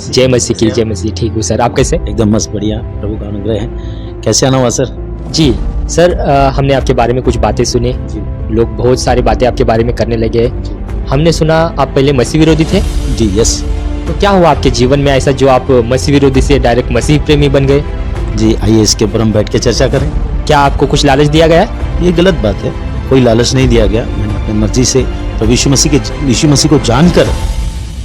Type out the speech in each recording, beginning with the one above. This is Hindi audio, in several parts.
मसीह। जय मसीह की जय मसीह। ठीक हूँ सर, आप कैसे? एकदम मस्त, बढ़िया, प्रभु का अनुग्रह है। कैसे आना हुआ सर? जी सर, हमने आपके बारे में कुछ बातें सुनी। जी लोग बहुत सारी बातें आपके बारे में करने लगे। हमने सुना आप पहले मसीह विरोधी थे। जी यस। तो क्या हुआ आपके जीवन में ऐसा जो आप मसीह विरोधी से डायरेक्ट मसीह प्रेमी बन गए? जी, आइए इसके ऊपर हम बैठ के चर्चा करें। क्या आपको कुछ लालच दिया गया? ये गलत बात है, कोई लालच नहीं दिया गया। मैंने अपनी मर्जी से प्रभु यीशु मसीह को जानकर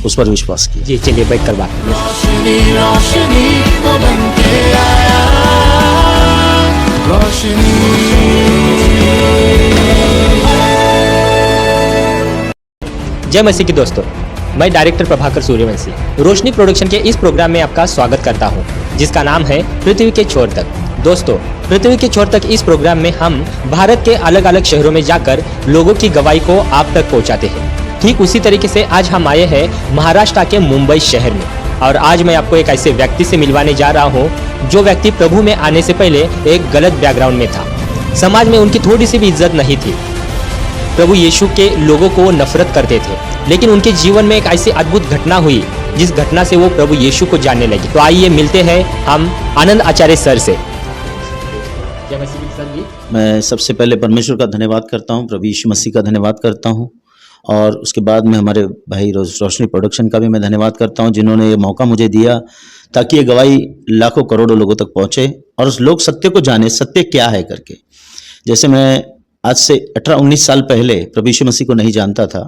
उस पर विश्वास किया। जी चलिए बैठ कर बात करें। रोशनी रोशनी को बन के आया, रोशनी। जय मसीह की दोस्तों, मैं डायरेक्टर प्रभाकर सूर्यवंशी रोशनी प्रोडक्शन के इस प्रोग्राम में आपका स्वागत करता हूं, जिसका नाम है पृथ्वी के छोर तक। दोस्तों, पृथ्वी के छोर तक इस प्रोग्राम में हम भारत के अलग अलग शहरों में जाकर लोगों की गवाही को आप तक पहुंचाते हैं। ठीक उसी तरीके से आज हम आए हैं महाराष्ट्र के मुंबई शहर में, और आज मैं आपको एक ऐसे व्यक्ति से मिलवाने जा रहा हूं जो व्यक्ति प्रभु में आने से पहले एक गलत बैकग्राउंड में था। समाज में उनकी थोड़ी सी भी इज्जत नहीं थी। प्रभु यीशु के लोगों को वो नफरत करते थे, लेकिन उनके जीवन में एक ऐसी अद्भुत घटना हुई जिस घटना से वो प्रभु यीशु को जानने लगे। तो आइए मिलते हैं हम आनंद आचार्य सर से। जय मसीह सर जी। मैं सबसे पहले परमेश्वर का धन्यवाद करता हूँ, प्रभु यीशु मसीह का धन्यवाद करता हूँ, और उसके बाद में हमारे भाई रोशनी प्रोडक्शन का भी मैं धन्यवाद करता हूँ, जिन्होंने ये मौका मुझे दिया ताकि ये गवाही लाखों करोड़ों लोगों तक पहुँचे और लोग सत्य को जाने, सत्य क्या है करके। जैसे मैं आज से 18-19 साल पहले प्रभु यीशु मसीह को नहीं जानता था,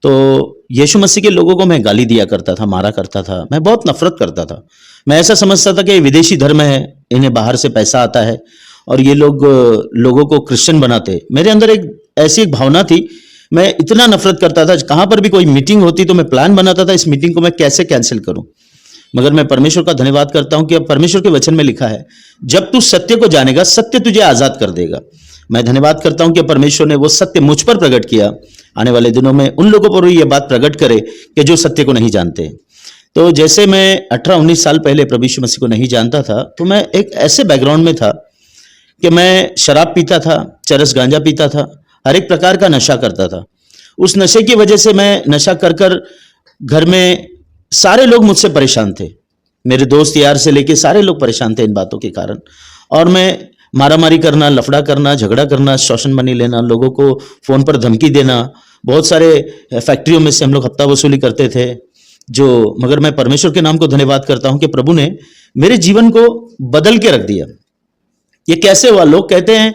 तो यीशु मसीह के लोगों को मैं गाली दिया करता था, मारा करता था, मैं बहुत नफरत करता था। मैं ऐसा समझता था कि ये विदेशी धर्म है, इन्हें बाहर से पैसा आता है और ये लोग लोगों को क्रिश्चियन बनाते। मेरे अंदर ऐसी एक भावना थी, मैं इतना नफरत करता था। कहाँ पर भी कोई मीटिंग होती तो मैं प्लान बनाता था इस मीटिंग को मैं कैसे कैंसिल करूं। मगर मैं परमेश्वर का धन्यवाद करता हूं कि अब परमेश्वर के वचन में लिखा है, जब तू सत्य को जानेगा सत्य तुझे आजाद कर देगा। मैं धन्यवाद करता हूं कि परमेश्वर ने वो सत्य मुझ पर प्रकट किया। आने वाले दिनों में उन लोगों पर ये बात प्रकट करे कि जो सत्य को नहीं जानते। तो जैसे मैं 18-19 साल पहले प्रभु यीशु मसीह को नहीं जानता था, तो मैं एक ऐसे बैकग्राउंड में था कि मैं शराब पीता था, चरस गांजा पीता था, हर एक प्रकार का नशा करता था। उस नशे की वजह से मैं नशा कर कर घर में सारे लोग मुझसे परेशान थे। मेरे दोस्त यार से लेके सारे लोग परेशान थे इन बातों के कारण। और मैं मारामारी करना, लफड़ा करना, झगड़ा करना, शोषण मनी लेना, लोगों को फोन पर धमकी देना। बहुत सारे फैक्ट्रियों में से हम लोग हफ्ता वसूली करते थे। मगर मैं परमेश्वर के नाम को धन्यवाद करता हूं कि प्रभु ने मेरे जीवन को बदल के रख दिया। ये कैसे हुआ? लोग कहते हैं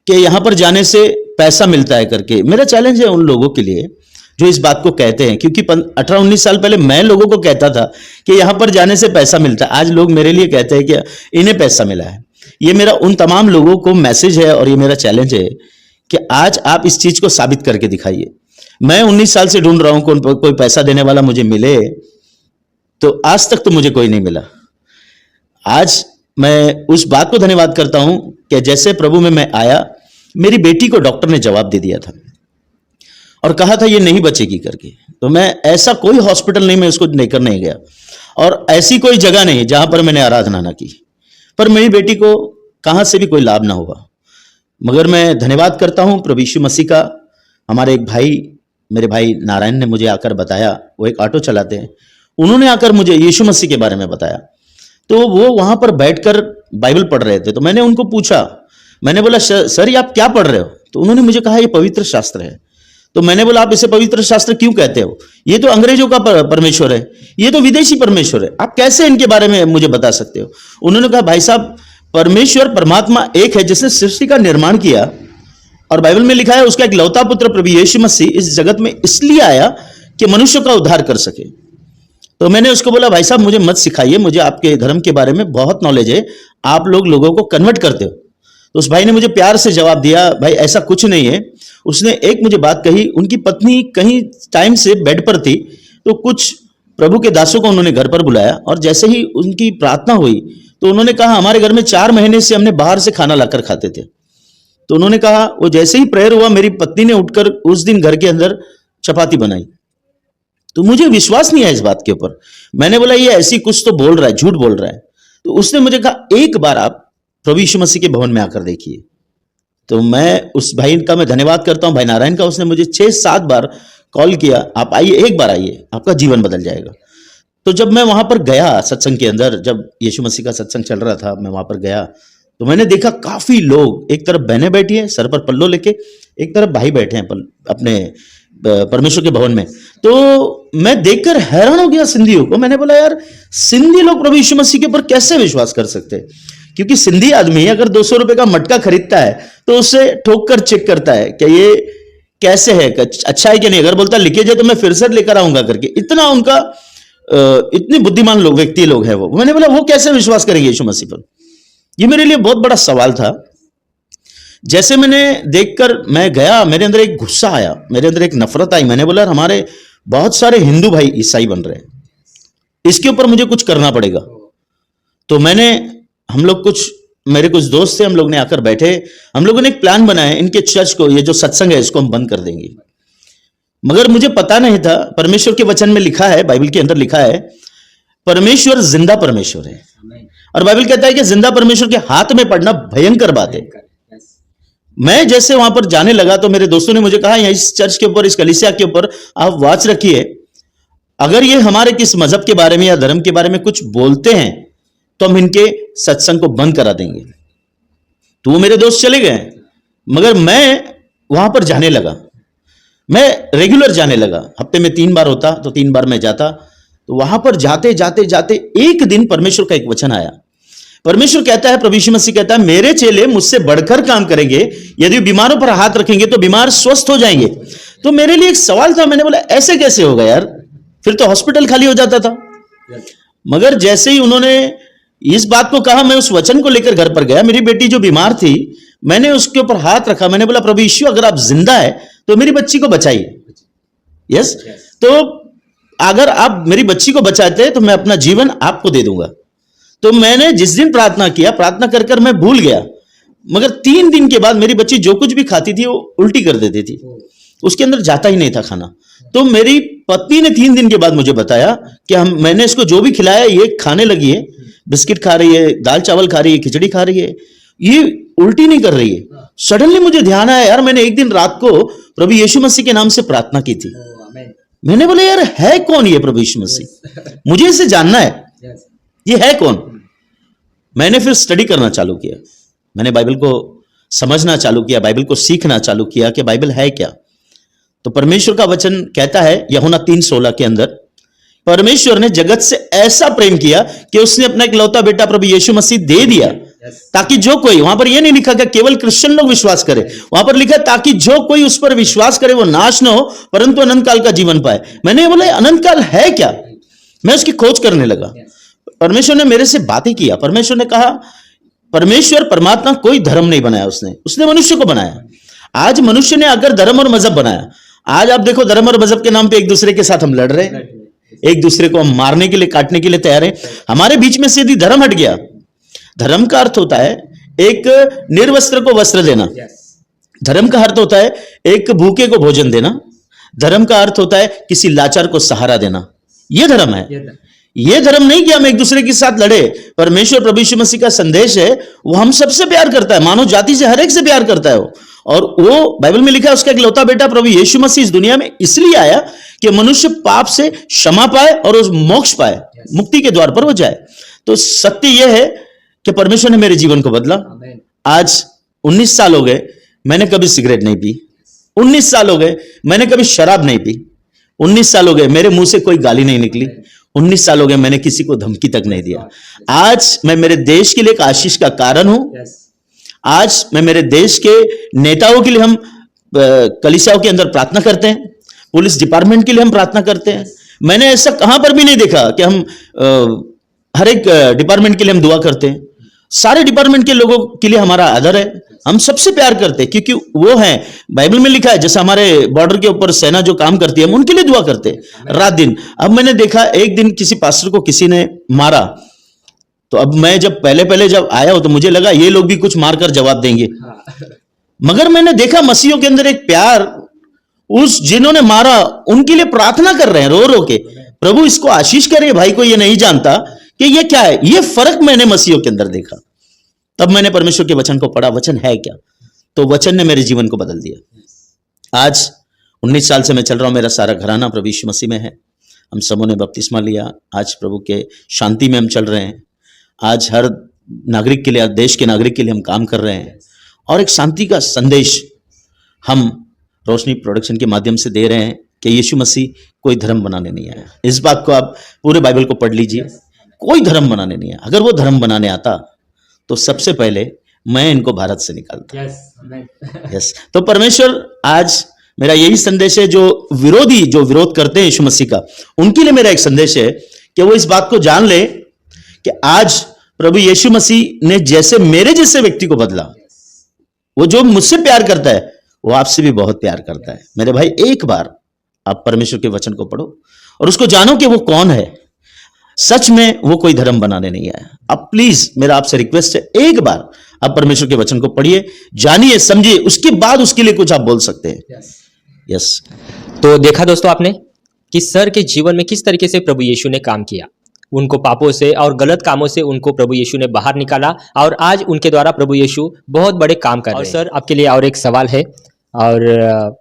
कि यहां पर जाने से पैसा मिलता है करके। मेरा चैलेंज है उन लोगों के लिए जो इस बात को कहते हैं, क्योंकि 18-19 साल पहले मैं लोगों को कहता था कि यहां पर जाने से पैसा मिलता है। आज लोग मेरे लिए कहते हैं कि इन्हें पैसा मिला है। ये मेरा उन तमाम लोगों को मैसेज है और ये मेरा चैलेंज है कि आज आप इस चीज को साबित करके दिखाइए। मैं 19 साल से ढूंढ रहा हूं कोई पैसा देने वाला मुझे मिले, तो आज तक तो मुझे कोई नहीं मिला। आज मैं उस बात को धन्यवाद करता हूं कि जैसे प्रभु में मैं आया, मेरी बेटी को डॉक्टर ने जवाब दे दिया था और कहा था ये नहीं बचेगी करके। तो मैं ऐसा कोई हॉस्पिटल नहीं, मैं उसको लेकर नहीं गया, और ऐसी कोई जगह नहीं जहां पर मैंने आराधना ना की, पर मेरी बेटी को कहां से भी कोई लाभ ना हुआ। मगर मैं धन्यवाद करता हूं प्रभु यीशु मसीह का। हमारे एक भाई, मेरे भाई नारायण ने मुझे आकर बताया, वो एक ऑटो चलाते हैं, उन्होंने आकर मुझे यीशु मसीह के बारे में बताया। तो वो वहां पर बैठकर बाइबल पढ़ रहे थे, तो मैंने उनको पूछा, मैंने बोला सर ये आप क्या पढ़ रहे हो? तो उन्होंने मुझे कहा ये पवित्र शास्त्र है। तो मैंने बोला आप इसे पवित्र शास्त्र क्यों कहते हो? ये तो अंग्रेजों का परमेश्वर है, ये तो विदेशी परमेश्वर है, आप कैसे इनके बारे में मुझे बता सकते हो? उन्होंने कहा भाई साहब, परमेश्वर परमात्मा एक है जिसने सृष्टि का निर्माण किया, और बाइबल में लिखा है उसका एक लौता पुत्र प्रभु यीशु मसीह इस जगत में इसलिए आया कि मनुष्य का उद्धार कर सके। तो मैंने उसको बोला भाई साहब मुझे मत सिखाइए, मुझे आपके धर्म के बारे में बहुत नॉलेज है, आप लोगों को कन्वर्ट करते हो। तो उस भाई ने मुझे प्यार से जवाब दिया, भाई ऐसा कुछ नहीं है। उसने एक मुझे बात कही, उनकी पत्नी कहीं टाइम से बेड पर थी, तो कुछ प्रभु के दासों को उन्होंने घर पर बुलाया, और जैसे ही उनकी प्रार्थना हुई तो उन्होंने कहा हमारे घर में 4 महीने से हमने बाहर से खाना लाकर खाते थे। तो उन्होंने कहा वो जैसे ही प्रेयर हुआ, मेरी पत्नी ने उठकर उस दिन घर के अंदर चपाती बनाई। तो मुझे विश्वास नहीं है इस बात के ऊपर। मैंने बोला ये ऐसी कुछ तो बोल रहा है, झूठ बोल रहा है। तो उसने मुझे कहा एक बार आप प्रभु यीशु मसीह के भवन में आकर देखिए। तो मैं उस भाई का मैं धन्यवाद करता हूं, भाई नारायण का। उसने मुझे 6-7 बार कॉल किया, आप आइए, एक बार आइए, आपका जीवन बदल जाएगा। तो जब मैं वहां पर गया सत्संग के अंदर, जब यीशु मसीह का सत्संग चल रहा था, मैं वहां पर गया तो मैंने देखा काफी लोग, एक तरफ बहनें बैठी हैं सर पर पल्लो लेके, एक तरफ भाई बैठे हैं अपने परमेश्वर के भवन में। तो मैं देखकर हैरान हो गया सिंधियों को। मैंने बोला यार, सिंधी लोग प्रभु यीशु मसीह के ऊपर कैसे विश्वास कर सकते हैं? क्योंकि सिंधी आदमी अगर 200 रुपए का मटका खरीदता है तो उसे ठोक कर चेक करता है कि ये कैसे है, अच्छा है कि नहीं। अगर बोलता लीकेज है तो मैं फिर से लेकर आऊंगा करके, इतना उनका इतने बुद्धिमान लोग, व्यक्ति लोग हैं वो। मैंने बोला वो कैसे विश्वास करेंगे यीशु मसीह पर? ये मेरे लिए बहुत बड़ा सवाल था। जैसे मैंने देखकर मैं गया, मेरे अंदर एक गुस्सा आया, मेरे अंदर एक नफरत आई। मैंने बोला हमारे बहुत सारे हिंदू भाई ईसाई बन रहे हैं, इसके ऊपर मुझे कुछ करना पड़ेगा। तो हम लोग मेरे कुछ दोस्त थे, हम लोग ने आकर बैठे, हम लोगों ने एक प्लान बनाया, इनके चर्च को, ये जो सत्संग है इसको हम बंद कर देंगे। मगर मुझे पता नहीं था, परमेश्वर के वचन में लिखा है, बाइबल के अंदर लिखा है, परमेश्वर जिंदा परमेश्वर है। और बाइबल कहता है कि जिंदा परमेश्वर के हाथ में पड़ना भयंकर बात है। मैं जैसे वहां पर जाने लगा तो मेरे दोस्तों ने मुझे कहा, इस चर्च के ऊपर, इस कलीसिया के ऊपर आप वॉच रखिए, अगर ये हमारे किस मजहब के बारे में या धर्म के बारे में कुछ बोलते हैं तो हम इनके सत्संग को बंद करा देंगे। तो वो मेरे दोस्त चले गए, मगर मैं वहां पर जाने लगा, मैं रेगुलर जाने लगा। हफ्ते में 3 बार होता तो 3 बार मैं जाता। तो वहां पर जाते जाते जाते एक दिन परमेश्वर का एक वचन आया। परमेश्वर कहता है, प्रभु यीशु मसीह कहता है, मेरे चेले मुझसे बढ़कर काम करेंगे, यदि बीमारों पर हाथ रखेंगे तो बीमार स्वस्थ हो जाएंगे। तो मेरे लिए एक सवाल था, मैंने बोला ऐसे कैसे होगा यार, फिर तो हॉस्पिटल खाली हो जाता था। मगर जैसे ही उन्होंने इस बात को कहा, मैं उस वचन को लेकर घर पर गया। मेरी बेटी जो बीमार थी, मैंने उसके ऊपर हाथ रखा, मैंने बोला प्रभु यीशु अगर आप जिंदा है तो मेरी बच्ची को बचाइए। यस, तो अगर आप मेरी बच्ची को बचाते हैं तो मैं अपना जीवन आपको दे दूंगा। तो मैंने जिस दिन प्रार्थना किया, प्रार्थना कर कर मैं भूल गया, मगर 3 दिन के बाद मेरी बच्ची जो कुछ भी खाती थी वो उल्टी कर देती थी, उसके अंदर जाता ही नहीं था खाना। तो मेरी पत्नी ने 3 दिन के बाद मुझे बताया कि मैंने इसको जो भी खिलाया ये खाने लगी है, बिस्किट खा रही है, दाल चावल खा रही है, खिचड़ी खा रही है, ये उल्टी नहीं कर रही है। सडनली मुझे ध्यान आया, यार मैंने एक दिन रात को प्रभु यीशु मसीह के नाम से प्रार्थना की थी। मैंने बोला यार है कौन ये प्रभु यीशु मसीह, मुझे इसे जानना है, ये है कौन। मैंने फिर स्टडी करना चालू किया, मैंने बाइबल को समझना चालू किया, बाइबल को सीखना चालू किया कि बाइबल है क्या। तो परमेश्वर का वचन कहता है यूहन्ना 3:16 के अंदर, परमेश्वर ने जगत से ऐसा प्रेम किया कि उसने अपना इकलौता बेटा प्रभु यीशु मसीह दे दिया, ताकि जो कोई, वहां पर यह नहीं लिखा कि केवल क्रिश्चियन लोग विश्वास करें, वहां पर लिखा ताकि जो कोई उस पर विश्वास करे वो नाश न हो परंतु अनंत काल का जीवन पाए। मैंने बोला अनंत काल है क्या, मैं उसकी खोज करने लगा। परमेश्वर ने मेरे से बातें किया। परमेश्वर ने कहा, परमेश्वर परमात्मा कोई धर्म नहीं बनाया, उसने मनुष्य को बनाया। आज मनुष्य ने अगर धर्म और मजहब बनाया, आज आप देखो धर्म और मजहब के नाम पे एक दूसरे के साथ हम लड़ रहे हैं, एक दूसरे को हम मारने के लिए, काटने के लिए तैयार हैं। हमारे बीच में से यदि धर्म हट गया, धर्म का अर्थ होता है एक निर्वस्त्र को वस्त्र देना, धर्म का अर्थ होता है एक भूखे को भोजन देना, धर्म का अर्थ होता है किसी लाचार को सहारा देना, ये धर्म है। ये धर्म नहीं कि हम एक दूसरे के साथ लड़े। परमेश्वर प्रभु यीशु मसीह का संदेश है, वो हम सबसे प्यार करता है, मानव जाति से हर एक से प्यार करता है वो। और वो बाइबल में लिखा है उसका इकलौता बेटा प्रभु यीशु मसीह इस दुनिया में इसलिए आया कि मनुष्य पाप से क्षमा पाए और उस मोक्ष पाए, मुक्ति के द्वार पर वो जाए। तो सत्य यह है कि परमेश्वर ने मेरे जीवन को बदला। आज 19 साल हो गए, मैंने कभी सिगरेट नहीं पी। 19 साल हो गए, मैंने कभी शराब नहीं पी। 19 साल हो गए, मेरे मुंह से कोई गाली नहीं निकली। 19 साल हो गए, मैंने किसी को धमकी तक नहीं दिया। आज मैं मेरे देश के लिए एक आशीष का कारण हूं। आज मैं मेरे देश के नेताओं के लिए, हम कलीसियाओं के अंदर प्रार्थना करते हैं, पुलिस डिपार्टमेंट के लिए हम प्रार्थना करते हैं। मैंने ऐसा कहां पर भी नहीं देखा कि हम हर एक डिपार्टमेंट के लिए हम दुआ करते हैं। सारे डिपार्टमेंट के लोगों के लिए हमारा आदर है, हम सबसे प्यार करते हैं, क्योंकि वो हैं, बाइबल में लिखा है, जैसे हमारे बॉर्डर के ऊपर सेना जो काम करती है, हम उनके लिए दुआ करते हैं रात दिन। अब मैंने देखा एक दिन किसी पास्टर को किसी ने मारा, तो अब मैं जब पहले जब आया हो तो मुझे लगा ये लोग भी कुछ मारकर जवाब देंगे, मगर मैंने देखा मसीहियों के अंदर एक प्यार, उस जिन्होंने मारा उनके लिए प्रार्थना कर रहे हैं रो रो के, प्रभु इसको आशीष करे, भाई को ये नहीं जानता कि ये क्या है। ये फर्क मैंने मसीहियों के अंदर देखा। तब मैंने परमेश्वर के वचन को पढ़ा, वचन है क्या, तो वचन ने मेरे जीवन को बदल दिया। आज 19 साल से मैं चल रहा हूं, मेरा सारा घराना प्रभु यीशु मसीह में है। हम सबों ने बपतिस्मा लिया, आज प्रभु के शांति में हम चल रहे हैं। आज हर नागरिक के लिए, देश के नागरिक के लिए हम काम कर रहे हैं और एक शांति का संदेश हम रोशनी प्रोडक्शन के माध्यम से दे रहे हैं कि यीशु मसीह कोई धर्म बनाने नहीं आया। इस बात को आप पूरे बाइबल को पढ़ लीजिए, कोई धर्म बनाने नहीं आया। अगर वो धर्म बनाने आता तो सबसे पहले मैं इनको भारत से निकालता। यस, तो परमेश्वर, आज मेरा यही संदेश है, जो विरोधी, जो विरोध करते हैं यीशु मसीह का, उनके लिए मेरा एक संदेश है कि वो इस बात को जान ले कि आज प्रभु यीशु मसीह ने जैसे मेरे जैसे व्यक्ति को बदला, वो जो मुझसे प्यार करता है वो आपसे भी बहुत प्यार करता है। मेरे भाई, एक बार आप परमेश्वर के वचन को पढ़ो और उसको जानो कि वो कौन है। सच में वो कोई धर्म बनाने नहीं आया। अब प्लीज मेरा आपसे रिक्वेस्ट है, एक बार आप परमेश्वर के वचन को पढ़िए, जानिए, समझिए, उसके बाद उसके लिए कुछ आप बोल सकते हैं। यस। तो देखा दोस्तों आपने कि सर के जीवन में किस तरीके से प्रभु यीशु ने काम किया। उनको पापों से और गलत कामों से उनको प्रभु यीशु ने बाहर निकाला और आज उनके द्वारा प्रभु यीशु बहुत बड़े काम कर रहे हैं। और सर, आपके लिए और एक सवाल है और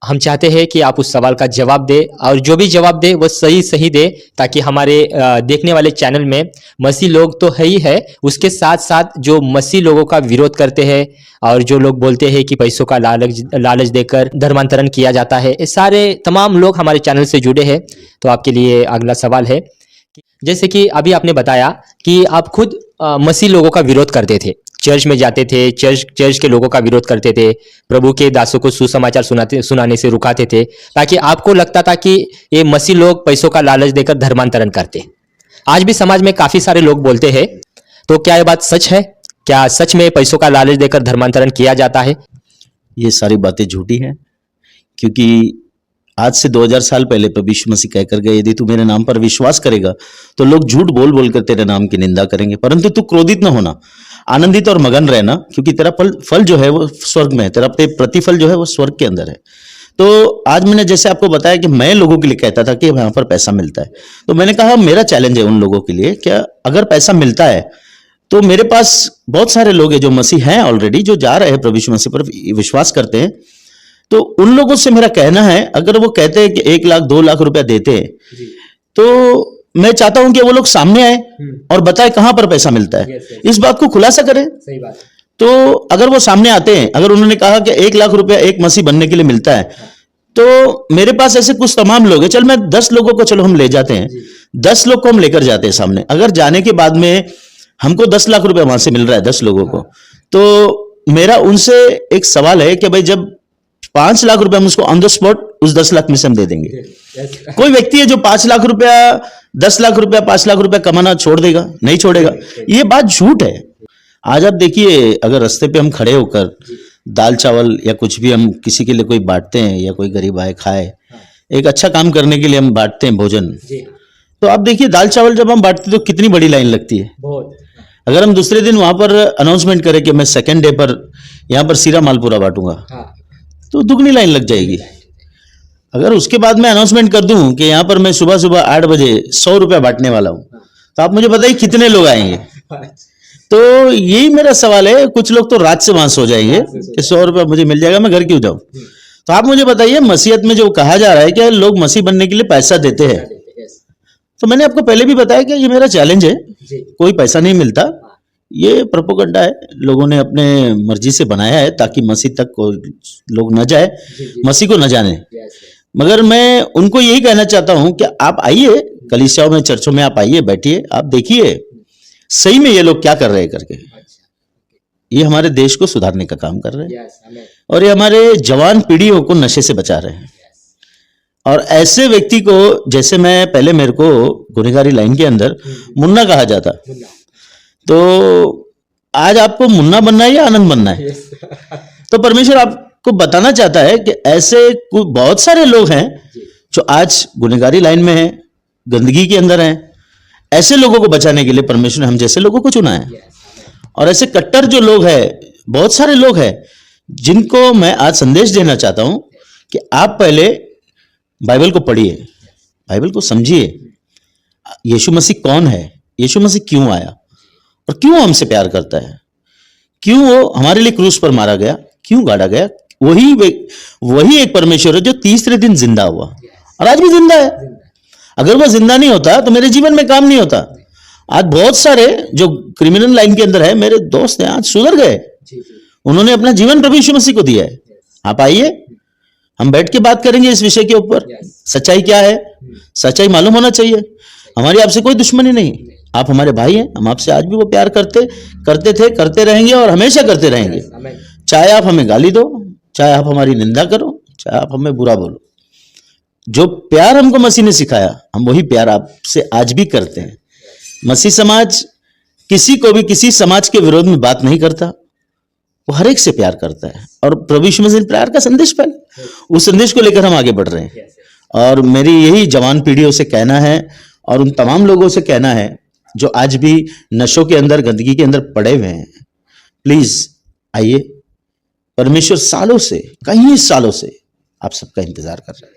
हम चाहते हैं कि आप उस सवाल का जवाब दे और जो भी जवाब दे वो सही दे, ताकि हमारे देखने वाले चैनल में मसीह लोग तो है ही है, उसके साथ साथ जो मसीह लोगों का विरोध करते हैं और जो लोग बोलते हैं कि पैसों का लालच देकर धर्मांतरण किया जाता है, ये सारे तमाम लोग हमारे चैनल से जुड़े हैं। तो आपके लिए अगला सवाल है, जैसे कि अभी आपने बताया कि आप खुद मसीह लोगों का विरोध करते थे, चर्च में जाते थे, चर्च के लोगों का विरोध करते थे, प्रभु के दासों को सुसमाचार सुनाने से रुकाते थे, ताकि आपको लगता था कि ये मसीह लोग पैसों का लालच देकर धर्मांतरण करते। आज भी समाज में काफी सारे लोग बोलते हैं, तो क्या ये बात सच है? क्या सच में पैसों का लालच देकर धर्मांतरण किया जाता है? ये सारी बातें झूठी हैं, क्योंकि आज से 2000 साल पहले प्रभु यीशु मसीह कहकर गए, यदि तू मेरे नाम पर विश्वास करेगा तो लोग झूठ बोल बोल कर तेरे नाम की निंदा करेंगे, परंतु तू क्रोधित न होना, आनंदित और मगन रहना, क्योंकि तेरा फल जो है वो स्वर्ग में है, तेरा प्रतिफल जो है वो स्वर्ग के अंदर है। तो आज मैंने जैसे आपको बताया कि मैं लोगों के लिए कहता था कि यहाँ पर पैसा मिलता है, तो मैंने कहा मेरा चैलेंज है उन लोगों के लिए, क्या अगर पैसा मिलता है तो मेरे पास बहुत सारे लोग हैं जो मसीह हैं ऑलरेडी, जो जा रहे हैं प्रभु यीशु मसीह पर विश्वास करते हैं, तो उन लोगों से मेरा कहना है, अगर वो कहते हैं कि 1 लाख 2 लाख रुपया देते हैं, तो मैं चाहता हूं कि वो लोग सामने आए और बताए कहां पर पैसा मिलता है, इस बात को खुलासा करें। सही बात। तो अगर वो सामने आते हैं, अगर उन्होंने कहा कि 1 लाख रुपया एक मसीह बनने के लिए मिलता है, तो मेरे पास ऐसे कुछ तमाम लोग हैं, चल मैं 10 लोगों को, चलो हम ले जाते हैं, 10 लोग को हम लेकर जाते हैं सामने। अगर जाने के बाद में हमको 10 लाख रुपया वहां से मिल रहा है 10 लोगों को, तो मेरा उनसे एक सवाल है कि भाई जब 5 लाख रुपया हम उसको ऑन द स्पॉट उस 10 लाख में से हम दे देंगे। कोई व्यक्ति है जो 5 लाख रुपया, 10 लाख रुपया, 5 लाख रुपया कमाना छोड़ देगा? नहीं छोड़ेगा। ये बात झूठ है। आज आप देखिए, अगर रास्ते पे हम खड़े होकर दाल चावल या कुछ भी हम किसी के लिए कोई बांटते हैं, या कोई गरीब आए खाए, एक अच्छा काम करने के लिए हम बांटते हैं भोजन, तो आप देखिए दाल चावल जब हम बांटते हैं तो कितनी बड़ी लाइन लगती है। अगर हम दूसरे दिन वहां पर अनाउंसमेंट करें कि मैं सेकेंड डे पर यहाँ पर सीरा मालपुरा बांटूंगा, तो दुगनी लाइन लग जाएगी। अगर उसके बाद मैं अनाउंसमेंट कर दूं कि यहाँ पर मैं सुबह सुबह 8 बजे 100 रुपया बांटने वाला हूं, तो आप मुझे बताइए कितने लोग आएंगे। तो यही मेरा सवाल है, कुछ लोग तो रात से वहां सो जाएंगे कि 100 रुपया मुझे मिल जाएगा, मैं घर क्यों जाऊं। तो आप मुझे बताइए, मसीहत में जो कहा जा रहा है कि लोग मसीह बनने के लिए पैसा देते हैं, तो मैंने आपको पहले भी बताया कि ये मेरा चैलेंज है, कोई पैसा नहीं मिलता। ये प्रोपोगंडा है, लोगों ने अपने मर्जी से बनाया है ताकि मसीह तक को लोग न जाए, मसीह को न जाने। मगर मैं उनको यही कहना चाहता हूं कि आप आइए कलीसियाओं में, चर्चों में आप आइए, बैठिए, आप देखिए सही में ये लोग क्या कर रहे हैं करके। ये हमारे देश को सुधारने का काम कर रहे हैं और ये हमारे जवान पीढ़ियों को नशे से बचा रहे हैं। और ऐसे व्यक्ति को, जैसे मैं पहले, मेरे को गुनहगारी लाइन के अंदर मुन्ना कहा जाता, तो आज आपको मुन्ना बनना है या आनंद बनना है? तो परमेश्वर आपको बताना चाहता है कि ऐसे बहुत सारे लोग हैं जो आज गुनहगारी लाइन में हैं, गंदगी के अंदर हैं। ऐसे लोगों को बचाने के लिए परमेश्वर ने हम जैसे लोगों को चुना है। और ऐसे कट्टर जो लोग हैं, बहुत सारे लोग हैं, जिनको मैं आज संदेश देना चाहता हूं कि आप पहले बाइबल को पढ़िए, बाइबल को समझिए। यीशु मसीह कौन है, यीशु मसीह क्यों आया और क्यों हमसे प्यार करता है, क्यों वो हमारे लिए क्रूस पर मारा गया, क्यों गाड़ा गया। वही एक परमेश्वर है जो तीसरे दिन जिंदा हुआ और आज भी जिंदा है। अगर वो जिंदा नहीं होता तो मेरे जीवन में काम नहीं होता। आज बहुत सारे जो क्रिमिनल लाइन के अंदर है मेरे दोस्त हैं, आज सुधर गए, उन्होंने अपना जीवन प्रभु यीशु मसीह को दिया है। आप आइए, हम बैठ के बात करेंगे इस विषय के ऊपर। सच्चाई क्या है, सच्चाई मालूम होना चाहिए। हमारी आपसे कोई दुश्मनी नहीं, आप हमारे भाई हैं, हम आपसे आज भी वो प्यार करते थे, करते रहेंगे और हमेशा करते रहेंगे। चाहे आप हमें गाली दो, चाहे आप हमारी निंदा करो, चाहे आप हमें बुरा बोलो, जो प्यार हमको मसीह ने सिखाया हम वही प्यार आपसे आज भी करते हैं। मसीह समाज किसी को भी किसी समाज के विरोध में बात नहीं करता, वो हर एक से प्यार करता है। और प्रभु यीशु मसीह ने प्यार का संदेश फैला, उस संदेश को लेकर हम आगे बढ़ रहे हैं। और मेरी यही जवान पीढ़ियों से कहना है और उन तमाम लोगों से कहना है जो आज भी नशों के अंदर, गंदगी के अंदर पड़े हुए हैं, प्लीज आइए। परमेश्वर सालों से, कई सालों से आप सबका इंतजार कर रहा है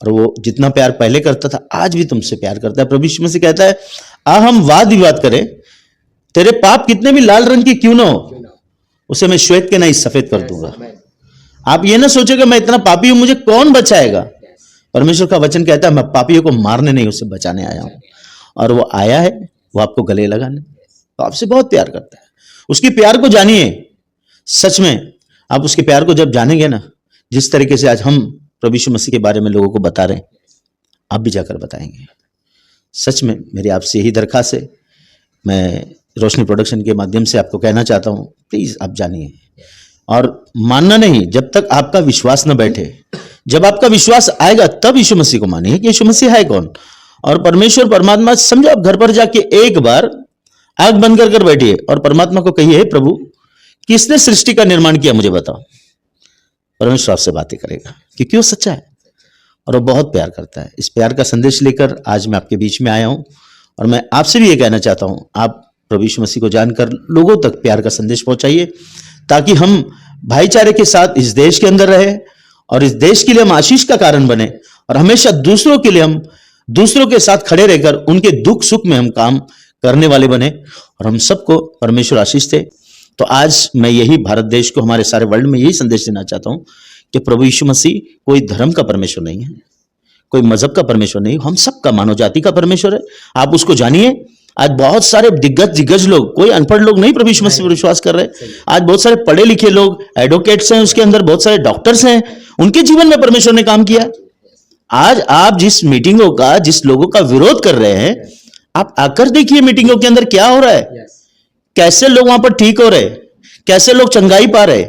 और वो जितना प्यार पहले करता था आज भी तुमसे प्यार करता है। प्रभु यीशु मसीह कहता है, आ हम वाद विवाद करें, तेरे पाप कितने भी लाल रंग के क्यों ना हो, उसे मैं श्वेत के नहीं सफेद कर दूंगा। आप ये ना सोचेगा मैं इतना पापी हूं, मुझे कौन बचाएगा। परमेश्वर का वचन कहता है मैं पापियों को मारने नहीं, उससे बचाने आया हूं। और वो आया है, वो आपको गले लगाने, तो आपसे बहुत प्यार करता है। उसके प्यार को जानिए। सच में आप उसके प्यार को जब जानेंगे ना, जिस तरीके से आज हम प्रभु यीशु मसीह के बारे में लोगों को बता रहे हैं, आप भी जाकर बताएंगे। सच में मेरी आपसे यही दरखास्त है। मैं रोशनी प्रोडक्शन के माध्यम से आपको कहना चाहता हूं, प्लीज आप जानिए और मानना नहीं जब तक आपका विश्वास न बैठे। जब आपका विश्वास आएगा तब यीशु मसीह को मानिए कि यीशु मसीह है कौन। और परमेश्वर परमात्मा समझो, आप घर पर जाके एक बार आंख बंद कर बैठिए और परमात्मा को कहिए, हे प्रभु किसने सृष्टि का निर्माण किया मुझे बताओ। परमेश्वर आपसे बातें करेगा क्योंकि वो सच्चा है और वो बहुत प्यार करता है। इस प्यार का संदेश लेकर आज मैं आपके बीच में आया हूं और मैं आपसे भी ये कहना चाहता हूं, आप प्रभु यीशु मसीह को जानकर लोगों तक प्यार का संदेश पहुंचाइए ताकि हम भाईचारे के साथ इस देश के अंदर रहे और इस देश के लिए हम आशीष का कारण बने और हमेशा दूसरों के लिए हम दूसरों के साथ खड़े रहकर उनके दुख सुख में हम काम करने वाले बने और हम सबको परमेश्वर आशीष दे। तो आज मैं यही भारत देश को, हमारे सारे वर्ल्ड में यही संदेश देना चाहता हूं कि प्रभु यीशु मसीह कोई धर्म का परमेश्वर नहीं है, कोई मजहब का परमेश्वर नहीं, हम सबका मानव जाति का परमेश्वर है। आप उसको जानिए। आज बहुत सारे दिग्गज लोग, कोई अनपढ़ लोग नहीं प्रभु यीशु मसीह पर विश्वास कर रहे। आज बहुत सारे पढ़े लिखे लोग, एडवोकेट्स हैं, उसके अंदर बहुत सारे डॉक्टर्स हैं, उनके जीवन में परमेश्वर ने काम किया। आज आप जिस मीटिंगों का, जिस लोगों का विरोध कर रहे हैं, आप आकर देखिए मीटिंगों के अंदर क्या हो रहा है, कैसे लोग वहां पर ठीक हो रहे, कैसे लोग चंगाई पा रहे।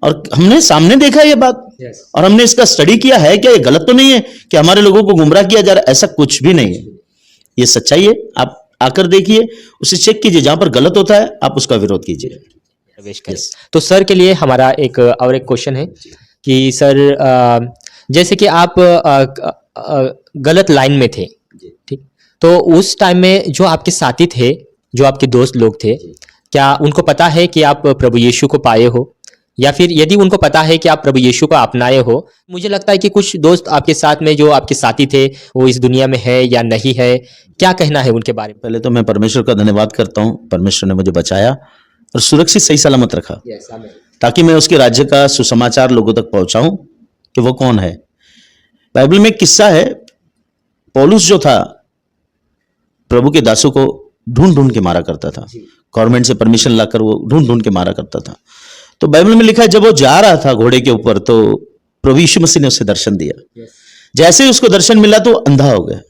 और हमने सामने देखा ये बात और हमने इसका स्टडी किया है। क्या ये गलत तो नहीं है कि हमारे लोगों को गुमराह किया जा रहा है? ऐसा कुछ भी नहीं है, ये सच्चाई है। आप आकर देखिए, उसे चेक कीजिए, जहां पर गलत होता है आप उसका विरोध कीजिए। प्रवेश करें। तो सर के लिए हमारा एक क्वेश्चन है कि सर जैसे कि आप गलत लाइन में थे, ठीक, तो उस टाइम में जो आपके साथी थे, जो आपके दोस्त लोग थे, क्या उनको पता है कि आप प्रभु यीशु को पाए हो, या फिर यदि उनको पता है कि आप प्रभु यीशु को अपनाए हो? मुझे लगता है कि कुछ दोस्त आपके साथ में जो आपके साथी थे वो इस दुनिया में है या नहीं है, क्या कहना है उनके बारे में? पहले तो मैं परमेश्वर का धन्यवाद करता हूं, परमेश्वर ने मुझे बचाया और सुरक्षित सही सलामत रखा ताकि मैं उसके राज्य का सुसमाचार लोगों तक पहुंचाऊं कि वो कौन है। बाइबल में एक किस्सा है, पौलुस जो था प्रभु के दासों को ढूंढ ढूंढ के मारा करता था, गवर्नमेंट से परमिशन लाकर वो ढूंढ ढूंढ के मारा करता था। तो बाइबल में लिखा है जब वो जा रहा था घोड़े के ऊपर तो प्रभु यीशु मसीह ने उसे दर्शन दिया। जैसे ही उसको दर्शन मिला तो अंधा हो गया।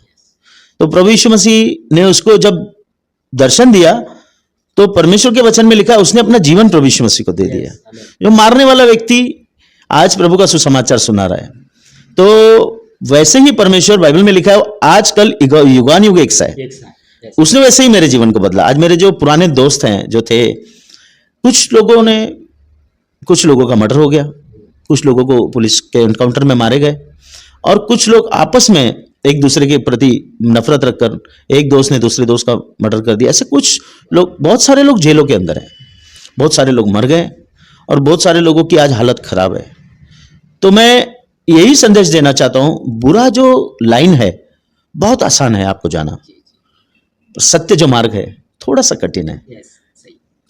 तो प्रभु यीशु मसीह ने उसको जब दर्शन दिया तो परमेश्वर के वचन में लिखा है उसने अपना जीवन प्रभु यीशु मसीह को दे दिया। जो मारने वाला व्यक्ति आज प्रभु का सुसमाचार सुना रहा है। तो वैसे ही परमेश्वर, बाइबल में लिखा है आजकल युगान युग एक सा है, उसने वैसे ही मेरे जीवन को बदला। आज मेरे जो पुराने दोस्त हैं जो थे, कुछ लोगों का मर्डर हो गया, कुछ लोगों को पुलिस के एनकाउंटर में मारे गए और कुछ लोग आपस में एक दूसरे के प्रति नफरत रखकर एक दोस्त ने दूसरे दोस्त का मर्डर कर दिया। ऐसे कुछ लोग, बहुत सारे लोग जेलों के अंदर हैं, बहुत सारे लोग मर गए और बहुत सारे लोगों की आज हालत खराब है। तो मैं यही संदेश देना चाहता हूं, बुरा जो लाइन है बहुत आसान है आपको जाना, सत्य जो मार्ग है थोड़ा सा कठिन है,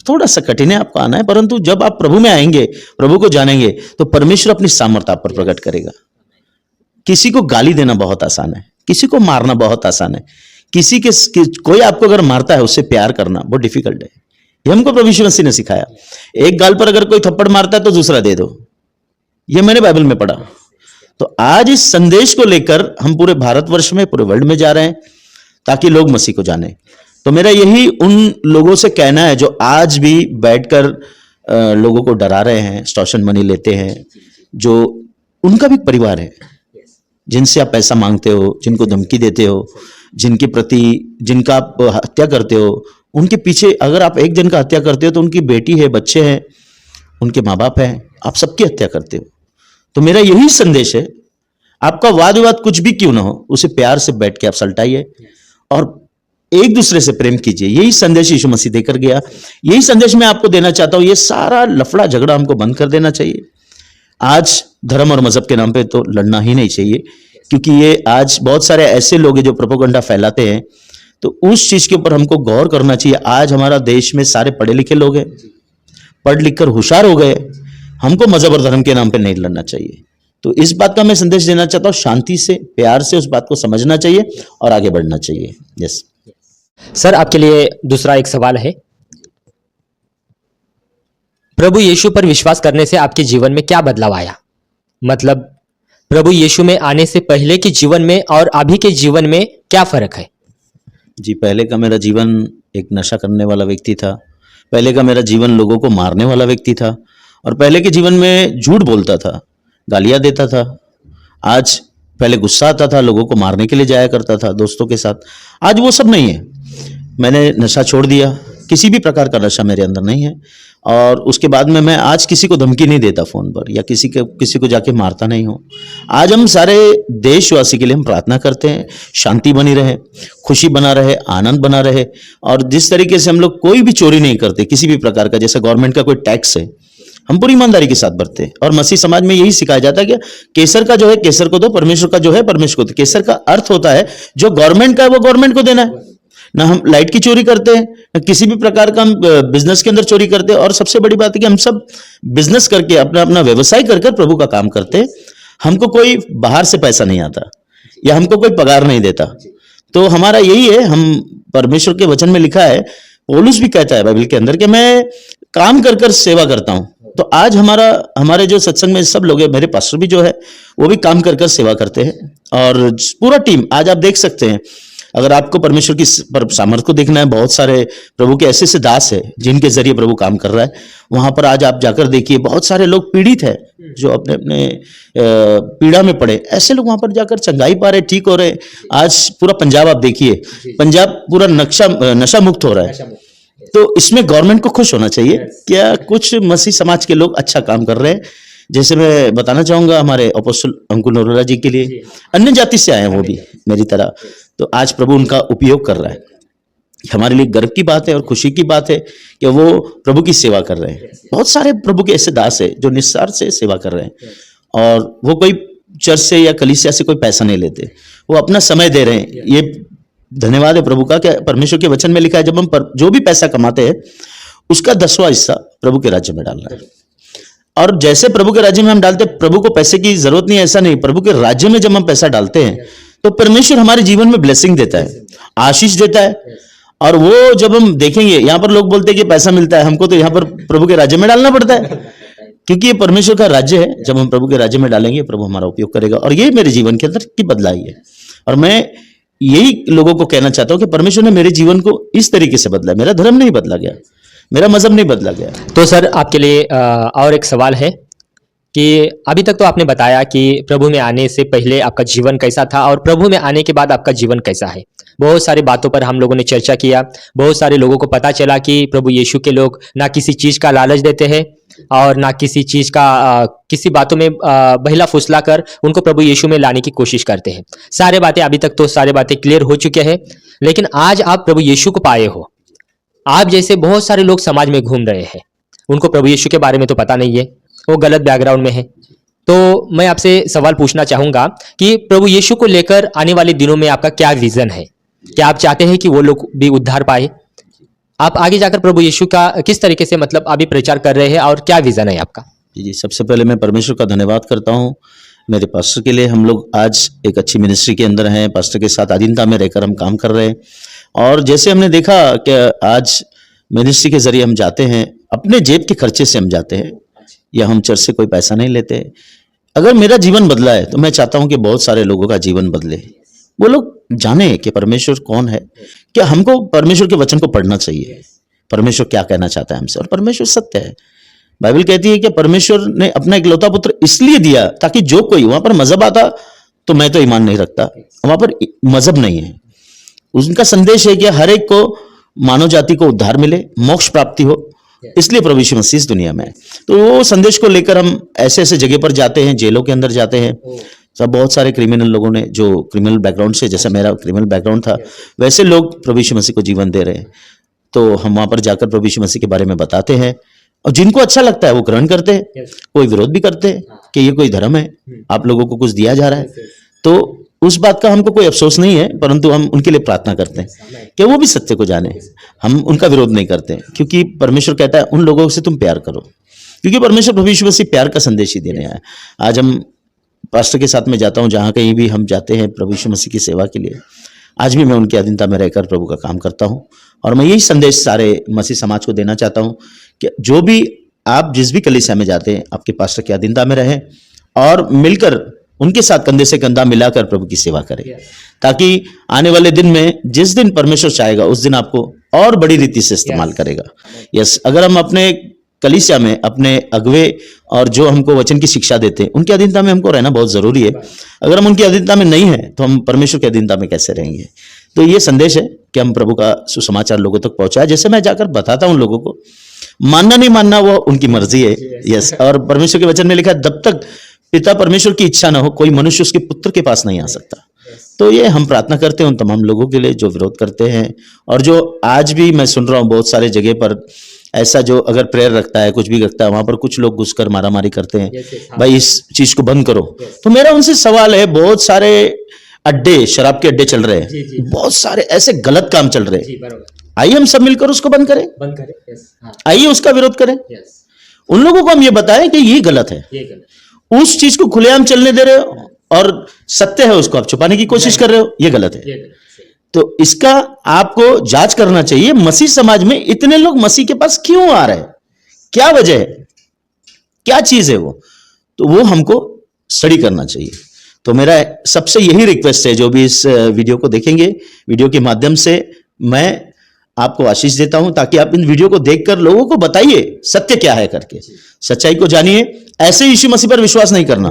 थोड़ा सा कठिन है आपको आना है। परंतु जब आप प्रभु में आएंगे, प्रभु को जानेंगे तो परमेश्वर अपनी सामर्थ्य आप पर प्रकट करेगा। किसी को गाली देना बहुत आसान है, किसी को मारना बहुत आसान है, कोई आपको अगर मारता है उससे प्यार करना बहुत डिफिकल्ट है। ये हमको प्रभु यीशु मसीह ने सिखाया। एक गाल पर अगर कोई थप्पड़ मारता है तो दूसरा दे दो, ये मैंने बाइबल में पढ़ा। तो आज इस संदेश को लेकर हम पूरे भारतवर्ष में, पूरे वर्ल्ड में जा रहे हैं ताकि लोग मसीह को जाने। तो मेरा यही उन लोगों से कहना है जो आज भी बैठकर लोगों को डरा रहे हैं, एक्सटॉर्शन मनी लेते हैं, जो उनका भी परिवार है, जिनसे आप पैसा मांगते हो, जिनको धमकी देते हो, जिनका आप हत्या करते हो, उनके पीछे अगर आप एक जन का हत्या करते हो तो उनकी बेटी है, बच्चे हैं, उनके माँ बाप हैं, आप सबकी हत्या करते हो। तो मेरा यही संदेश है, आपका वाद विवाद कुछ भी क्यों ना हो, उसे प्यार से बैठ के आप सलटाइए और एक दूसरे से प्रेम कीजिए। यही संदेश यीशु मसीह देकर गया, यही संदेश मैं आपको देना चाहता हूं। ये सारा लफड़ा झगड़ा हमको बंद कर देना चाहिए। आज धर्म और मजहब के नाम पे तो लड़ना ही नहीं चाहिए, क्योंकि ये आज बहुत सारे ऐसे लोग हैं जो प्रोपेगेंडा फैलाते हैं, तो उस चीज के ऊपर हमको गौर करना चाहिए। आज हमारा देश में सारे पढ़े लिखे लोग हैं, पढ़ लिख कर होशियार हो गए, हमको मजहब और धर्म के नाम पे नहीं लड़ना चाहिए। तो इस बात का मैं संदेश देना चाहता हूँ, शांति से, प्यार से उस बात को समझना चाहिए और आगे बढ़ना चाहिए। यस सर, आपके लिए दूसरा एक सवाल है। प्रभु यीशु पर विश्वास करने से आपके जीवन में क्या बदलाव आया? मतलब प्रभु यीशु में आने से पहले के जीवन में और अभी के जीवन में क्या फर्क है? जी, पहले का मेरा जीवन एक नशा करने वाला व्यक्ति था। पहले का मेरा जीवन लोगों को मारने वाला व्यक्ति था, और पहले के जीवन में झूठ बोलता था, गालियां देता था। आज पहले गुस्सा आता था, लोगों को मारने के लिए जाया करता था दोस्तों के साथ। आज वो सब नहीं है। मैंने नशा छोड़ दिया, किसी भी प्रकार का नशा मेरे अंदर नहीं है। और उसके बाद में मैं आज किसी को धमकी नहीं देता फोन पर, या किसी को जाके मारता नहीं हूँ। आज हम सारे देशवासी के लिए हम प्रार्थना करते हैं, शांति बनी रहे, खुशी बना रहे, आनंद बना रहे। और जिस तरीके से हम लोग कोई भी चोरी नहीं करते किसी भी प्रकार का, जैसे गवर्नमेंट का कोई टैक्स है, हम पूरी ईमानदारी के साथ भरते हैं। और मसीह समाज में यही सिखाया जाता है कि केसर का जो है केसर को दो, परमेश्वर का जो है परमेश्वर को दो। केसर का अर्थ होता है जो गवर्नमेंट का है वो गवर्नमेंट को देना है। ना हम लाइट की चोरी करते हैं, ना किसी भी प्रकार का हम बिजनेस के अंदर चोरी करते हैं। और सबसे बड़ी बात है कि हम सब बिजनेस करके अपना अपना व्यवसाय कर प्रभु का काम करते हैं। हमको कोई बाहर से पैसा नहीं आता, या हमको कोई पगार नहीं देता। तो हमारा यही है, हम परमेश्वर के वचन में लिखा है, पौलुस भी कहता है बाइबल के अंदर कि मैं काम कर सेवा करता हूं। तो आज हमारे जो सत्संग में सब लोग हैं, मेरे पास्टर भी जो है वो भी काम कर सेवा करते हैं, और पूरा टीम। आज आप देख सकते हैं, अगर आपको परमेश्वर की सामर्थ को देखना है, बहुत सारे प्रभु के ऐसे दास है जिनके जरिए प्रभु काम कर रहा है। वहां पर आज आप जाकर देखिए, बहुत सारे लोग पीड़ित है जो अपने अपने पीड़ा में पड़े, ऐसे लोग वहां पर जाकर चंगाई पा रहे, ठीक हो रहे। आज पूरा पंजाब आप देखिए, पंजाब पूरा नशा मुक्त हो रहा है। तो इसमें गवर्नमेंट को खुश होना चाहिए। क्या कुछ मसीह समाज के लोग अच्छा काम कर रहे हैं। जैसे मैं बताना चाहूंगा हमारे अपोस्टल अंकुल नरोला जी के लिए, अन्य जाति से आए हैं वो भी मेरी तरह, तो आज प्रभु उनका उपयोग कर रहा है। हमारे लिए गर्व की बात है और खुशी की बात है कि वो प्रभु की सेवा कर रहे हैं। बहुत सारे प्रभु के ऐसे दास है जो निस्सार से सेवा कर रहे हैं, और वो कोई चर्च से या कलीसिया से कोई पैसा नहीं लेते, वो अपना समय दे रहे हैं। ये धन्यवाद है प्रभु का कि परमेश्वर के वचन में लिखा है, जब हम जो भी पैसा कमाते हैं उसका 10वां हिस्सा प्रभु के राज्य में डालना है। और जैसे प्रभु के राज्य में हम डालते हैं, प्रभु को पैसे की जरूरत नहीं, ऐसा नहीं। प्रभु के राज्य में जब हम पैसा डालते हैं तो परमेश्वर हमारे जीवन में ब्लेसिंग देता है, आशीष देता है। और वो जब हम देखेंगे, यहाँ पर लोग बोलते हैं कि पैसा मिलता है, हमको तो यहाँ पर प्रभु के राज्य में डालना पड़ता है, क्योंकि ये परमेश्वर का राज्य है। जब हम प्रभु के राज्य में डालेंगे, प्रभु हमारा उपयोग करेगा। और ये मेरे जीवन के अंदर की बदलाई है, और मैं यही लोगों को कहना चाहता हूं कि परमेश्वर ने मेरे जीवन को इस तरीके से बदला। मेरा धर्म नहीं बदला गया, मेरा मजहब नहीं बदला गया। तो सर, आपके लिए और एक सवाल है कि अभी तक तो आपने बताया कि प्रभु में आने से पहले आपका जीवन कैसा था और प्रभु में आने के बाद आपका जीवन कैसा है। बहुत सारी बातों पर हम लोगों ने चर्चा किया। बहुत सारे लोगों को पता चला कि प्रभु यीशु के लोग ना किसी चीज़ का लालच देते हैं और ना किसी चीज़ का किसी बातों में बहला फुसला कर उनको प्रभु यीशु में लाने की कोशिश करते हैं। सारे बातें अभी तक तो सारे बातें क्लियर हो चुके हैं, लेकिन आज आप प्रभु यीशु को पाए हो। आप जैसे बहुत सारे लोग समाज में घूम रहे हैं, उनको प्रभु यीशु के बारे में तो पता नहीं है, वो गलत बैकग्राउंड में है। तो मैं आपसे सवाल पूछना चाहूँगा कि प्रभु यीशु को लेकर आने वाले दिनों में आपका क्या विज़न है? क्या आप चाहते हैं कि वो लोग भी उद्धार पाए? आप आगे जाकर प्रभु यीशु का किस तरीके से मतलब अभी प्रचार कर रहे हैं और क्या विज़न है आपका? जी, सबसे पहले मैं परमेश्वर का धन्यवाद करता हूँ। मेरे पास्टर के लिए हम लोग आज एक अच्छी मिनिस्ट्री के अंदर हैं, पास्टर के साथ अधीनता में रहकर हम काम कर रहे हैं। और जैसे हमने देखा कि आज मिनिस्ट्री के जरिए हम जाते हैं, अपने जेब के खर्चे से हम जाते हैं, या हम चर्च से कोई पैसा नहीं लेते। अगर मेरा जीवन बदला है तो मैं चाहता हूं कि बहुत सारे लोगों का जीवन बदले, वो लोग जाने कि परमेश्वर कौन है। क्या हमको परमेश्वर के वचन को पढ़ना चाहिए, परमेश्वर क्या कहना चाहता है हमसे, और परमेश्वर सत्य है। बाइबल कहती है कि परमेश्वर ने अपना इकलौता पुत्र इसलिए दिया ताकि जो कोई, वहां पर मजहब आता तो मैं तो ईमान नहीं रखता, वहां पर मजहब नहीं है, उनका संदेश है कि हर एक को, मानव जाति को उद्धार मिले, मोक्ष प्राप्ति हो, इसलिए प्रभु यीशु मसीह इस दुनिया में है। तो वो संदेश को लेकर हम ऐसे ऐसे जगह पर जाते हैं, जेलों के अंदर जाते हैं। सब बहुत सारे क्रिमिनल लोगों ने, जो क्रिमिनल बैकग्राउंड से, जैसे मेरा क्रिमिनल बैकग्राउंड था, वैसे लोग प्रभु यीशु मसीह को जीवन दे रहे हैं। तो हम वहां पर जाकर प्रभु यीशु मसीह के बारे में बताते हैं, और जिनको अच्छा लगता है वो ग्रहण करते हैं, कोई विरोध भी करते हैं कि ये कोई धर्म है, आप लोगों को कुछ दिया जा रहा है। तो उस बात का हमको कोई अफसोस नहीं है, परंतु हम उनके लिए प्रार्थना करते हैं कि वो भी सत्य को जाने। हम उनका विरोध नहीं करते, क्योंकि परमेश्वर कहता है उन लोगों से तुम प्यार करो, क्योंकि परमेश्वर प्रभु यीशु मसीह प्यार का संदेश ही देने आया। आज हम पास्टर के साथ में जाता हूं, जहां कहीं भी हम जाते हैं प्रभु यीशु मसीह की सेवा के लिए, आज भी मैं उनकी अधीनता में रहकर प्रभु का काम करता हूं। और मैं यही संदेश सारे मसीह समाज को देना चाहता हूं कि जो भी आप जिस भी कलीसिया में जाते हैं, आपके पास्टर की अधीनता में रहें और मिलकर उनके साथ कंधे से कंधा मिलाकर प्रभु की सेवा करें, ताकि आने वाले दिन में जिस दिन परमेश्वर चाहेगा उस दिन आपको और बड़ी रीति से इस्तेमाल करेगा। यस, अगर हम अपने कलीसिया में अपने अगवे और जो हमको वचन की शिक्षा देते हैं, उनकी अधीनता में हमको रहना बहुत जरूरी है। अगर हम उनकी अधीनता में नहीं है तो हम परमेश्वर की अधीनता में कैसे रहेंगे। तो ये संदेश है कि हम प्रभु का सुसमाचार लोगों तक पहुंचाए। जैसे मैं जाकर बताता हूं लोगों को, मानना नहीं मानना वो उनकी मर्जी है। यस, और परमेश्वर के वचन में लिखा है, जब तक पिता परमेश्वर की इच्छा ना हो कोई मनुष्य उसके पुत्र के पास नहीं आ सकता। तो ये हम प्रार्थना करते हैं उन तमाम लोगों के लिए जो विरोध करते हैं, और जो आज भी मैं सुन रहा हूँ बहुत सारे जगह पर ऐसा, जो अगर प्रेयर रखता है, कुछ भी रखता है, वहां पर कुछ लोग घुसकर मारामारी करते हैं, भाई इस चीज को बंद करो। तो मेरा उनसे सवाल है, बहुत सारे अड्डे, शराब के अड्डे चल रहे हैं, बहुत सारे ऐसे गलत काम चल रहे हैं, आइए हम सब मिलकर उसको बंद करें, आइए उसका विरोध करें। उन लोगों को हम ये बताएं कि ये गलत है, उस चीज को खुलेआम चलने दे रहे हो और सत्य है उसको आप छुपाने की कोशिश कर रहे हो, ये गलत है। तो इसका आपको जांच करना चाहिए। मसीह समाज में इतने लोग मसीह के पास क्यों आ रहे हैं, क्या वजह है, क्या चीज है वो, तो वो हमको स्टडी करना चाहिए। तो मेरा सबसे यही रिक्वेस्ट है, जो भी इस वीडियो को देखेंगे, वीडियो के माध्यम से मैं आपको आशीष देता हूं, ताकि आप इन वीडियो को देखकर लोगों को बताइए सत्य क्या है करके, सच्चाई को जानिए। ऐसे यीशु मसीह पर विश्वास नहीं करना,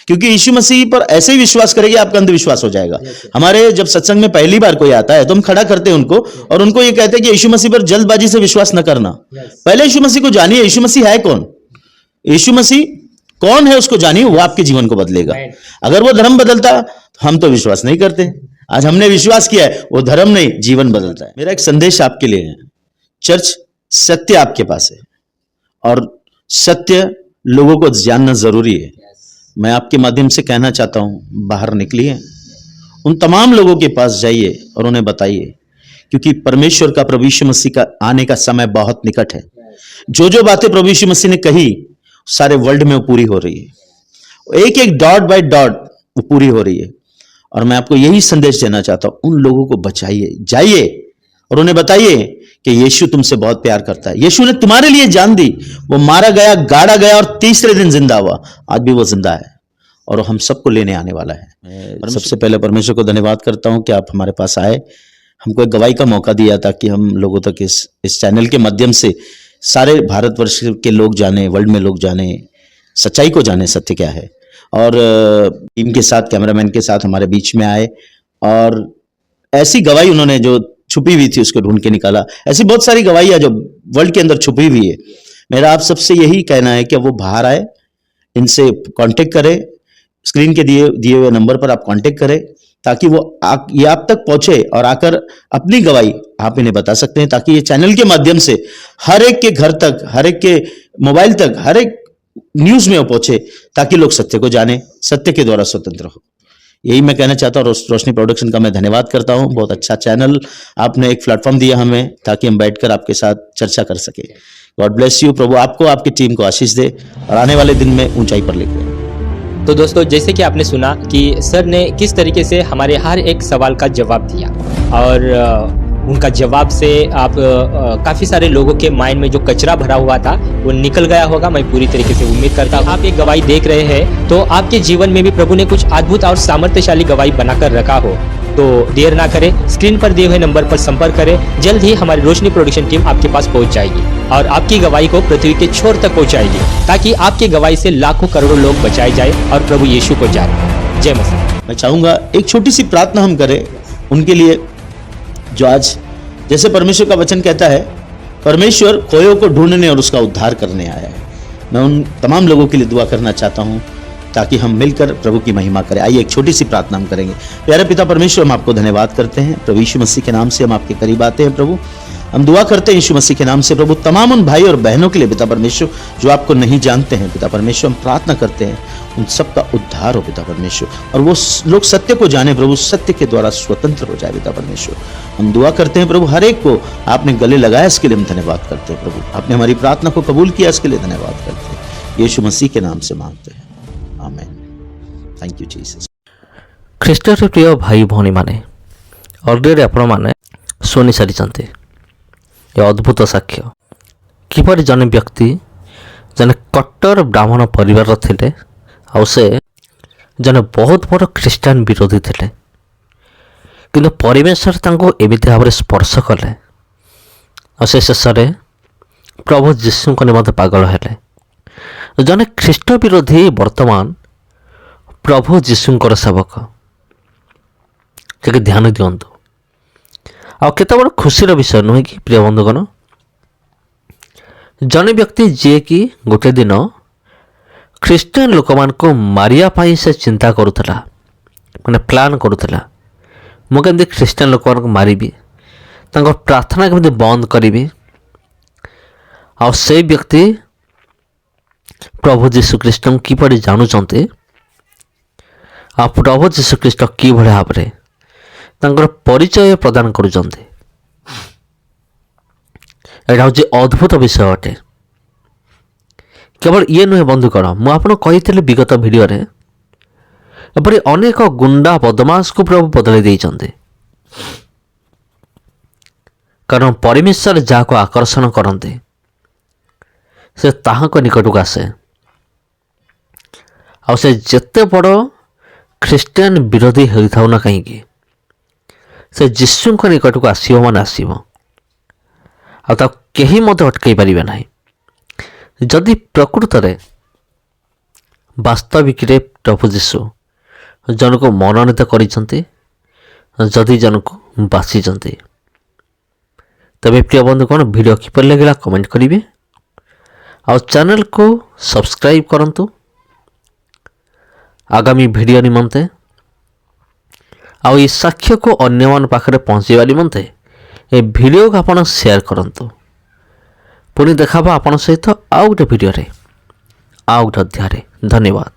क्योंकि यीशु मसीह पर ऐसे ही विश्वास करेंगे आपका अंधविश्वास हो जाएगा। हमारे जब सत्संग में पहली बार कोई आता है तो हम खड़ा करते हैं उनको, और उनको ये कहते हैं कि यीशु मसीह पर जल्दबाजी से विश्वास न करना, पहले यीशु मसीह को जानिए। यीशु मसीह है कौन, यीशु मसीह कौन है उसको जानिए, वो आपके जीवन को बदलेगा। अगर वो धर्म बदलता तो हम तो विश्वास नहीं करते, आज हमने विश्वास किया है, वो धर्म नहीं जीवन बदलता है। मेरा एक संदेश आपके लिए है, चर्च सत्य आपके पास है और सत्य लोगों को जानना जरूरी है। मैं आपके माध्यम से कहना चाहता हूं, बाहर निकलिए, उन तमाम लोगों के पास जाइए और उन्हें बताइए, क्योंकि परमेश्वर का, प्रभु यीशु मसीह का आने का समय बहुत निकट है। जो जो बातें प्रभु यीशु मसीह ने कही सारे वर्ल्ड में वो पूरी हो रही है, एक एक डॉट बाय डॉट वो पूरी हो रही है। और मैं आपको यही संदेश देना चाहता हूं, उन लोगों को बचाइए, जाइए और उन्हें बताइए कि यीशु तुमसे बहुत प्यार करता है। यीशु ने तुम्हारे लिए जान दी, वो मारा गया, गाड़ा गया और तीसरे दिन जिंदा हुआ, आज भी वो जिंदा है और हम सबको लेने आने वाला है। सबसे पहले परमेश्वर को धन्यवाद करता हूं कि आप हमारे पास आए, हमको एक गवाही का मौका दिया ताकि हम लोगों तक इस चैनल के माध्यम से सारे भारतवर्ष के लोग जाने, वर्ल्ड में लोग जाने, सच्चाई को जाने, सत्य क्या है। और टीम के साथ, कैमरामैन के साथ हमारे बीच में आए और ऐसी गवाही उन्होंने जो छुपी हुई थी उसको ढूंढ के निकाला। ऐसी बहुत सारी गवाहियां जो वर्ल्ड के अंदर छुपी हुई है। मेरा आप सबसे यही कहना है कि वो बाहर आए, इनसे कांटेक्ट करें, स्क्रीन के दिए हुए नंबर पर आप कांटेक्ट करें, ताकि वो ये आप तक पहुंचे और आकर अपनी गवाही आप इन्हें बता सकते हैं, ताकि ये चैनल के माध्यम से हर एक के घर तक, हर एक के मोबाइल तक, हर एक न्यूज में वो पहुंचे, ताकि लोग सत्य को जाने, सत्य के द्वारा स्वतंत्र हो। यही मैं कहना चाहता हूँ। रोशनी प्रोडक्शन का मैं धन्यवाद करता हूँ, बहुत अच्छा चैनल, आपने एक प्लेटफॉर्म दिया हमें ताकि हम बैठकर आपके साथ चर्चा कर सके। God bless you. प्रभु आपको, आपकी टीम को आशीष दे और आने वाले दिन में ऊंचाई पर लेकर। तो दोस्तों जैसे कि आपने सुना कि सर ने किस तरीके से हमारे हर एक सवाल का जवाब दिया और उनका जवाब से आप काफ़ी सारे लोगों के माइंड में जो कचरा भरा हुआ था वो निकल गया होगा। मैं पूरी तरीके से उम्मीद करता हूँ आप एक गवाही देख रहे हैं तो आपके जीवन में भी प्रभु ने कुछ अद्भुत और सामर्थ्यशाली गवाही बनाकर रखा हो। तो देर ना करें, स्क्रीन पर दिए हुए नंबर पर संपर्क करें। जल्द ही हमारी रोशनी प्रोडक्शन टीम आपके पास पहुंच जाएगी और आपकी गवाही को पृथ्वी के छोर तक पहुंचाएगी ताकि आपकी गवाही से लाखों करोड़ों लोग बचाए जाए और प्रभु यीशु को जाने। जय मसीह। मैं चाहूँगा एक छोटी सी प्रार्थना हम करें उनके लिए जो आज, जैसे परमेश्वर का वचन कहता है, परमेश्वर खोयों को ढूंढने और उसका उद्धार करने आया है। मैं उन तमाम लोगों के लिए दुआ करना चाहता हूँ ताकि हम मिलकर प्रभु की महिमा करें। आइए एक छोटी सी प्रार्थना हम करेंगे। प्यारे पिता परमेश्वर, हम आपको धन्यवाद करते हैं प्रभु यीशु मसीह के नाम से हम आपके करीब आते हैं। प्रभु हम दुआ करते हैं यीशु मसीह के नाम से प्रभु तमाम उन भाई और बहनों के लिए पिता परमेश्वर जो आपको नहीं जानते हैं पिता परमेश्वर, हम प्रार्थना करते हैं उन सब का उद्धार हो पिता परमेश्वर और वो लोग सत्य को जाने प्रभु, सत्य के द्वारा स्वतंत्र हो जाए पिता परमेश्वर। हम दुआ करते हैं प्रभु हर एक को आपने गले लगाया, इसके लिए हम धन्यवाद करते हैं प्रभु। आपने हमारी प्रार्थना को कबूल किया, इसके लिए धन्यवाद करते हैं। यीशु मसीह के नाम से मांगते हैं, आमीन। Thank you Jesus. ଖ୍ରୀଷ୍ଟରେ ପ୍ରିୟ ଭାଇ ଭଉଣୀମାନେ, ଅର୍ଡ଼ରରେ ଆପଣମାନେ ଶୁଣି ସାରିଛନ୍ତି ଏ ଅଦ୍ଭୁତ ସାକ୍ଷ୍ୟ କିପରି ଜଣେ ବ୍ୟକ୍ତି ଜଣେ କଟ୍ଟର ବ୍ରାହ୍ମଣ ପରିବାରର ଥିଲେ ଆଉ ସେ ଜଣେ ବହୁତ ବଡ଼ ଖ୍ରୀଷ୍ଟିଆନ ବିରୋଧୀ ଥିଲେ, କିନ୍ତୁ ପରିବେଶରେ ତାଙ୍କୁ ଏମିତି ଭାବରେ ସ୍ପର୍ଶ କଲେ ଆଉ ସେ ଶେଷରେ ପ୍ରଭୁ ଯୀଶୁଙ୍କ ନିମନ୍ତେ ପାଗଳ ହେଲେ। ଜଣେ ଖ୍ରୀଷ୍ଟ ବିରୋଧୀ ବର୍ତ୍ତମାନ ପ୍ରଭୁ ଯୀଶୁଙ୍କର ସେବକ। ଟିକେ ଧ୍ୟାନ ଦିଅନ୍ତୁ। ଆଉ କେତେ ବଡ଼ ଖୁସିର ବିଷୟ ନୁହେଁ କି ପ୍ରିୟ ବନ୍ଧୁଗଣ? ଜଣେ ବ୍ୟକ୍ତି ଯିଏକି ଗୋଟେ ଦିନ ଖ୍ରୀଷ୍ଟିଆନ ଲୋକମାନଙ୍କୁ ମାରିବା ପାଇଁ ସେ ଚିନ୍ତା କରୁଥିଲା, ମାନେ ପ୍ଲାନ୍ କରୁଥିଲା, ମୁଁ କେମିତି ଖ୍ରୀଷ୍ଟିଆନ ଲୋକମାନଙ୍କୁ ମାରିବି, ତାଙ୍କ ପ୍ରାର୍ଥନା କେମିତି ବନ୍ଦ କରିବି। ଆଉ ସେଇ ବ୍ୟକ୍ତି ପ୍ରଭୁ ଯୀଶୁଖ୍ରୀଷ୍ଟଙ୍କୁ କିପରି ଜାଣୁଛନ୍ତି ଆଉ ପ୍ରଭୁ ଯୀଶୁଖ୍ରୀଷ୍ଟ କିଭଳି ଭାବରେ ତାଙ୍କର ପରିଚୟ ପ୍ରଦାନ କରୁଛନ୍ତି। ଏଇଟା ହେଉଛି ଅଦ୍ଭୁତ ବିଷୟ ଅଟେ। କେବଳ ଇଏ ନୁହେଁ ବନ୍ଧୁଗଣ, ମୁଁ ଆପଣଙ୍କୁ କହିଥିଲି ବିଗତ ଭିଡ଼ିଓରେ ଏପରି ଅନେକ ଗୁଣ୍ଡା ବଦମାସକୁ ପ୍ରଭୁ ବଦଳାଇ ଦେଇଛନ୍ତି। କାରଣ ପରମେଶ୍ୱର ଯାହାକୁ ଆକର୍ଷଣ କରନ୍ତି ସେ ତାହାଙ୍କ ନିକଟକୁ ଆସେ। ଆଉ ସେ ଯେତେ ବଡ଼ ଖ୍ରୀଷ୍ଟିଆନ ବିରୋଧୀ ହୋଇଥାଉ ନା କାହିଁକି, ସେ ଯୀଶୁଙ୍କ ନିକଟକୁ ଆସିବ ମାନେ ଆସିବ ଆଉ ତାକୁ କେହି ମଧ୍ୟ ଅଟକାଇ ପାରିବେ ନାହିଁ। ଯଦି ପ୍ରକୃତରେ ବାସ୍ତବିକରେ ପ୍ରଭୁ ଯୀଶୁ ଜଣକୁ ମନୋନୀତ କରିଛନ୍ତି, ଯଦି ଜଣକୁ ବାଛିଛନ୍ତି, ତେବେ ପ୍ରିୟ ବନ୍ଧୁଗଣ ଭିଡ଼ିଓ କିପରି ଲାଗିଲା କମେଣ୍ଟ କରିବେ ଆଉ ଚ୍ୟାନେଲକୁ ସବସ୍କ୍ରାଇବ୍ କରନ୍ତୁ ଆଗାମୀ ଭିଡ଼ିଓ ନିମନ୍ତେ। ଆଉ ଏ ସାକ୍ଷ୍ୟକୁ ଅନ୍ୟମାନଙ୍କ ପାଖରେ ପହଞ୍ଚାଇବା ନିମନ୍ତେ ଏ ଭିଡ଼ିଓକୁ ଆପଣ ସେୟାର କରନ୍ତୁ। ପୁଣି ଦେଖାବା ଆପଣଙ୍କ ସହିତ ଆଉ ଗୋଟେ ଭିଡ଼ିଓରେ ଆଉ ଗୋଟେ ଅଧ୍ୟାୟରେ। ଧନ୍ୟବାଦ।